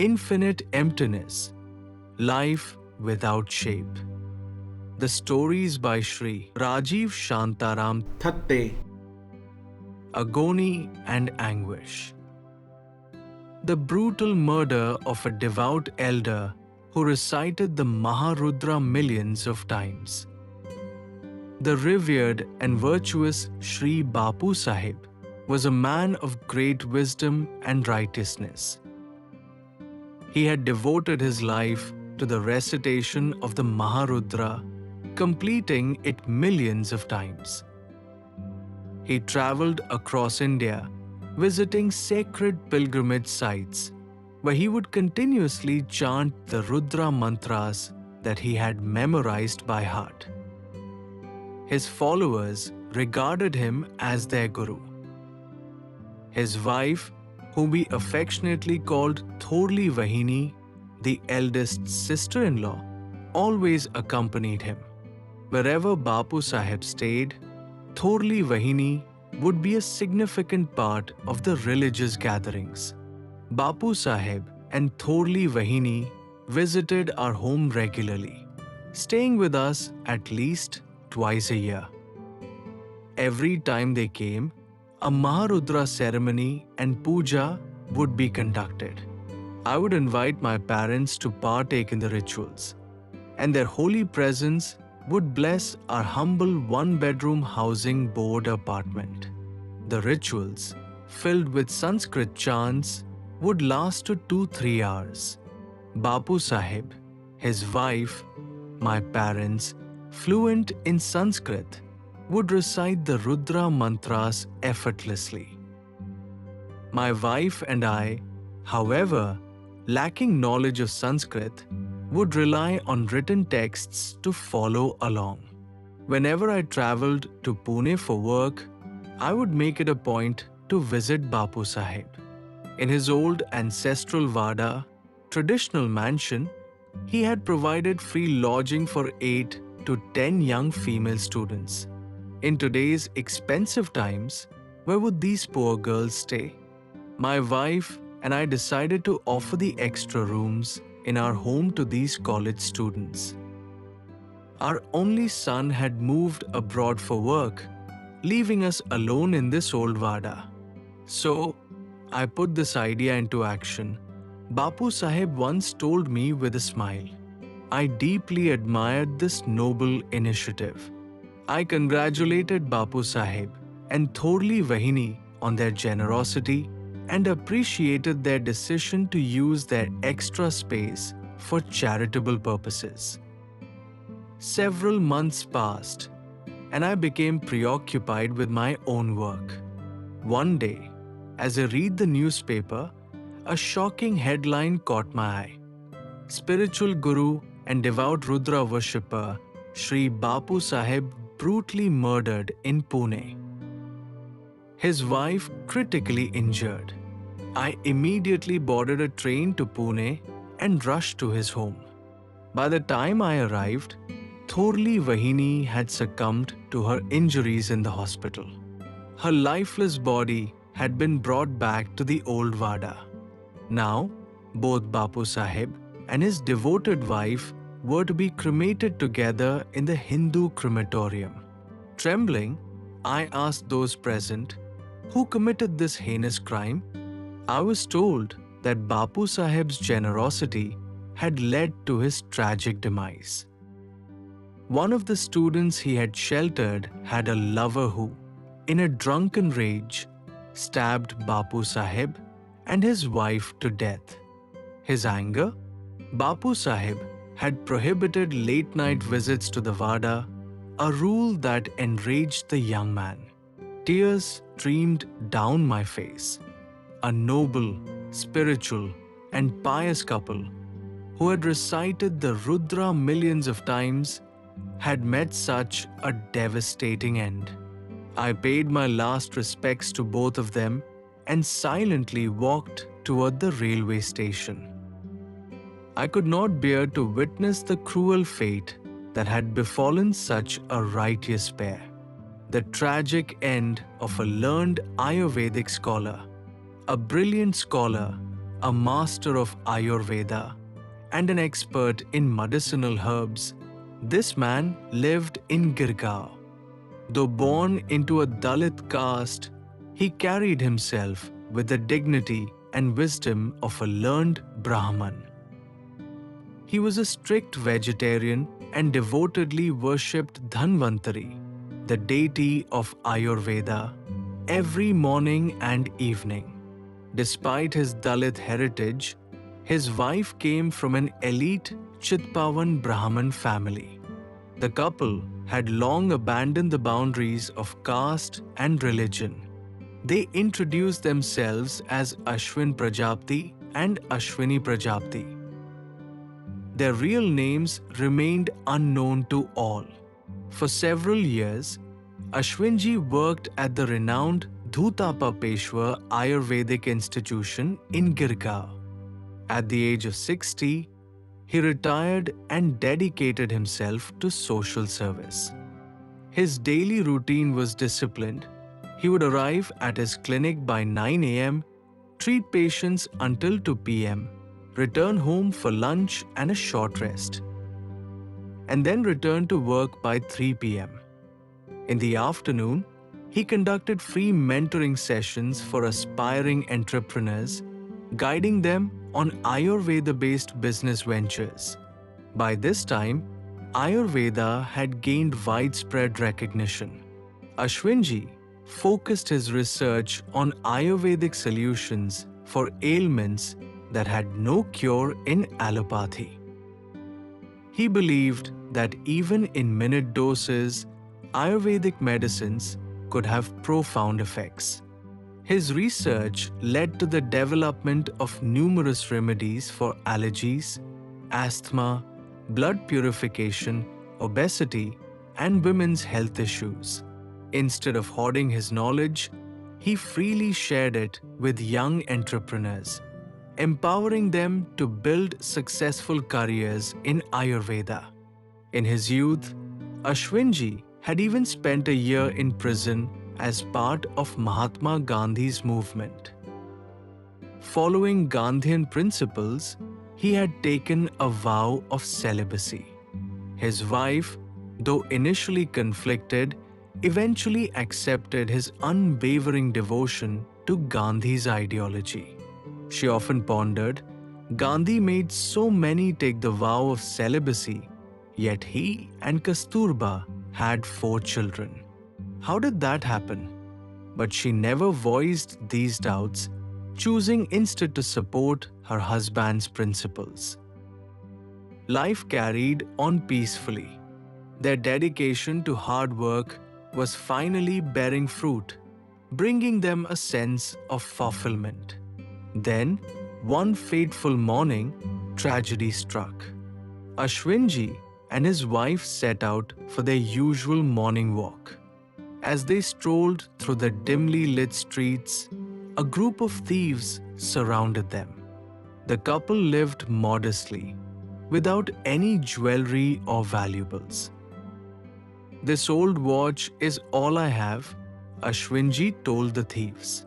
Infinite Emptiness, Life Without Shape. The stories by Shri Rajiv Shantaram Thatte. Agony and Anguish. The brutal murder of a devout elder who recited the Maharudra millions of times. The revered and virtuous Shri Bapu Sahib was a man of great wisdom and righteousness. He had devoted his life to the recitation of the Maharudra, completing it millions of times. He traveled across India, visiting sacred pilgrimage sites, where he would continuously chant the Rudra mantras that he had memorized by heart. His followers regarded him as their guru. His wife, whom he affectionately called Thorli Vahini, the eldest sister-in-law, always accompanied him. Wherever Bapu Sahib stayed, Thorli Vahini would be a significant part of the religious gatherings. Bapu Sahib and Thorli Vahini visited our home regularly, staying with us at least twice a year. Every time they came, a Maharudra ceremony and puja would be conducted. I would invite my parents to partake in the rituals, and their holy presence would bless our humble one-bedroom housing board apartment. The rituals, filled with Sanskrit chants, would last to 2-3 hours. Bapu Sahib, his wife, my parents, fluent in Sanskrit, would recite the Rudra mantras effortlessly. My wife and I, however, lacking knowledge of Sanskrit, would rely on written texts to follow along. Whenever I traveled to Pune for work, I would make it a point to visit Bapu Sahib. In his old ancestral Vada, traditional mansion, he had provided free lodging for 8 to 10 young female students. In today's expensive times, where would these poor girls stay? My wife and I decided to offer the extra rooms in our home to these college students. Our only son had moved abroad for work, leaving us alone in this old Vada. So, I put this idea into action. Bapu Sahib once told me with a smile. I deeply admired this noble initiative. I congratulated Bapu Sahib and Thorli Vahini on their generosity and appreciated their decision to use their extra space for charitable purposes. Several months passed, and I became preoccupied with my own work. One day, as I read the newspaper, a shocking headline caught my eye. Spiritual guru and devout Rudra worshipper Shri Bapu Sahib brutally murdered in Pune. His wife critically injured. I immediately boarded a train to Pune and rushed to his home. By the time I arrived, Thorli Vahini had succumbed to her injuries in the hospital. Her lifeless body had been brought back to the old Vada. Now, both Bapu Sahib and his devoted wife were to be cremated together in the Hindu crematorium. Trembling, I asked those present, who committed this heinous crime? I was told that Bapu Sahib's generosity had led to his tragic demise. One of the students he had sheltered had a lover who, in a drunken rage, stabbed Bapu Sahib and his wife to death. His anger? Bapu Sahib had prohibited late-night visits to the Vada, a rule that enraged the young man. Tears streamed down my face. A noble, spiritual, and pious couple who had recited the Rudra millions of times had met such a devastating end. I paid my last respects to both of them and silently walked toward the railway station. I could not bear to witness the cruel fate that had befallen such a righteous pair. The tragic end of a learned Ayurvedic scholar, a brilliant scholar, a master of Ayurveda and an expert in medicinal herbs, this man lived in Girgaon. Though born into a Dalit caste, he carried himself with the dignity and wisdom of a learned Brahman. He was a strict vegetarian and devotedly worshipped Dhanvantari, the deity of Ayurveda, every morning and evening. Despite his Dalit heritage, his wife came from an elite Chitpavan Brahmin family. The couple had long abandoned the boundaries of caste and religion. They introduced themselves as Ashwin Prajapati and Ashwini Prajapati. Their real names remained unknown to all. For several years, Ashwinji worked at the renowned Dhutapa Peshwa Ayurvedic Institution in Girgaon. At the age of 60, he retired and dedicated himself to social service. His daily routine was disciplined. He would arrive at his clinic by 9 a.m., treat patients until 2 p.m., return home for lunch and a short rest, and then return to work by 3 p.m. In the afternoon, he conducted free mentoring sessions for aspiring entrepreneurs, guiding them on Ayurveda-based business ventures. By this time, Ayurveda had gained widespread recognition. Ashwinji focused his research on Ayurvedic solutions for ailments that had no cure in allopathy. He believed that even in minute doses, Ayurvedic medicines could have profound effects. His research led to the development of numerous remedies for allergies, asthma, blood purification, obesity, and women's health issues. Instead of hoarding his knowledge, he freely shared it with young entrepreneurs, empowering them to build successful careers in Ayurveda. In his youth, Ashwinji had even spent a year in prison as part of Mahatma Gandhi's movement. Following Gandhian principles, he had taken a vow of celibacy. His wife, though initially conflicted, eventually accepted his unwavering devotion to Gandhi's ideology. She often pondered, Gandhi made so many take the vow of celibacy, yet he and Kasturba had 4 children. How did that happen? But she never voiced these doubts, choosing instead to support her husband's principles. Life carried on peacefully. Their dedication to hard work was finally bearing fruit, bringing them a sense of fulfillment. Then, one fateful morning, tragedy struck. Ashwinji and his wife set out for their usual morning walk. As they strolled through the dimly lit streets, a group of thieves surrounded them. The couple lived modestly, without any jewelry or valuables. "This old watch is all I have," Ashwinji told the thieves.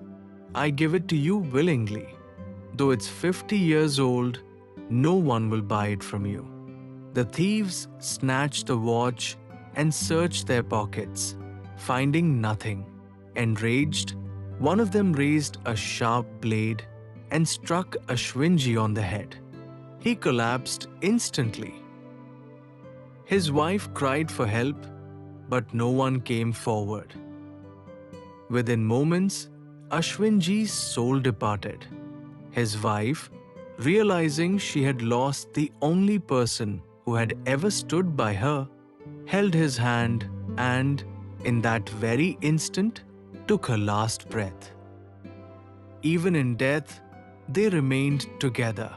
"I give it to you willingly. Though it's 50 years old, no one will buy it from you." The thieves snatched the watch and searched their pockets, finding nothing. Enraged, one of them raised a sharp blade and struck Ashwinji on the head. He collapsed instantly. His wife cried for help, but no one came forward. Within moments, Ashwinji's soul departed. His wife, realizing she had lost the only person who had ever stood by her, held his hand and, in that very instant, took her last breath. Even in death, they remained together,